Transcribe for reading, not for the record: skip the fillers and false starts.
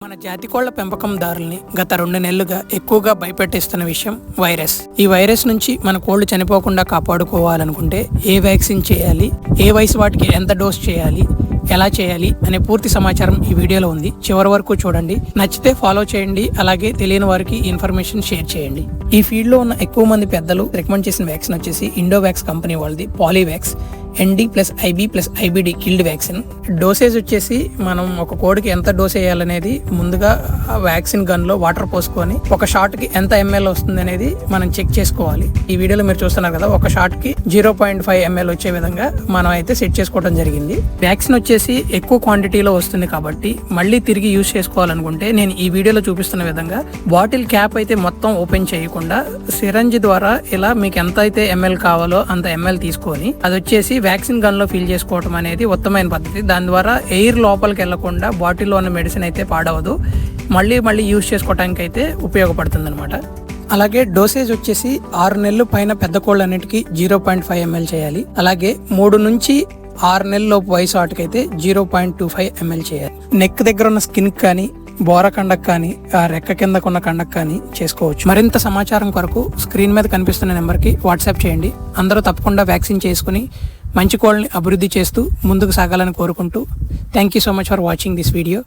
మన జాతి కోళ్ల పెంపకందారుల్ని గత 2 నెలలుగా ఎక్కువగా భయపెట్టిస్తున్న విషయం వైరస్. ఈ వైరస్ నుంచి మన కోళ్లు చనిపోకుండా కాపాడుకోవాలనుకుంటే ఏ వ్యాక్సిన్ చేయాలి, ఏ వయసు వాటికి ఎంత డోస్ చేయాలి, ఎలా చేయాలి అనే పూర్తి సమాచారం ఈ వీడియోలో ఉంది. చివరి వరకు చూడండి. నచ్చితే ఫాలో చేయండి. అలాగే తెలియని వారికి ఇన్ఫర్మేషన్ షేర్ చేయండి. ఈ ఫీల్డ్ లో ఉన్న ఎక్కువ మంది పెద్దలు రికమెండ్ చేసిన వ్యాక్సిన్ వచ్చేసి ఇండోవాక్స్ కంపెనీ వాళ్ళది పాలీవాక్స్ ND+IB+IBD కిల్డ్ వ్యాక్సిన్. డోసేజ్ వచ్చేసి మనం ఒక కోడికి ఎంత డోస్ వేయాలనేది ముందుగా వ్యాక్సిన్ గన్ లో వాటర్ పోసుకొని ఒక షాట్ కి ఎంత ml వస్తుంది అనేది మనం చెక్ చేసుకోవాలి. ఈ వీడియోలో మీరు చూస్తున్నారు కదా, ఒక షాట్ కి 0.5 ml వచ్చే విధంగా మనం అయితే సెట్ చేసుకోవడం జరిగింది. వ్యాక్సిన్ వచ్చేసి ఎక్కువ క్వాంటిటీలో వస్తుంది కాబట్టి మళ్ళీ తిరిగి యూజ్ చేసుకోవాలనుకుంటే నేను ఈ వీడియోలో చూపిస్తున్న విధంగా బాటిల్ క్యాప్ అయితే మొత్తం ఓపెన్ చేయకుండా సిరంజ్ ద్వారా ఇలా మీకు ఎంత అయితే ml కావాలో అంత ml తీసుకొని అది వచ్చేసి వ్యాక్సిన్ గన్ లో ఫిల్ చేసుకోవడం అనేది ఉత్తమైన పద్ధతి. దాని ద్వారా ఎయిర్ లోపలికి వెళ్లకుండా బాటిల్లో ఉన్న మెడిసిన్ అయితే పాడవదు, మళ్ళీ యూజ్ చేసుకోవడానికి అయితే ఉపయోగపడుతుంది అనమాట. అలాగే డోసేజ్ వచ్చేసి 6 నెలలు పైన పెద్ద కోళ్ళన్నిటికీ 0.5 ml చేయాలి. అలాగే 3 నుంచి 6 నెలల లోపు వయసు వాటికైతే 0.25 ml చేయాలి. నెక్ దగ్గర ఉన్న స్కిన్ కానీ బోర కండకు కానీ ఆ రెక్క కిందకున్న కండకు కానీ చేసుకోవచ్చు. మరింత సమాచారం కొరకు స్క్రీన్ మీద కనిపిస్తున్న నెంబర్కి వాట్సాప్ చేయండి. అందరూ తప్పకుండా వ్యాక్సిన్ చేసుకుని మంచి కోళ్ళని అభివృద్ధి చేస్తూ ముందుకు సాగాలని కోరుకుంటూ thank you so much for watching this video.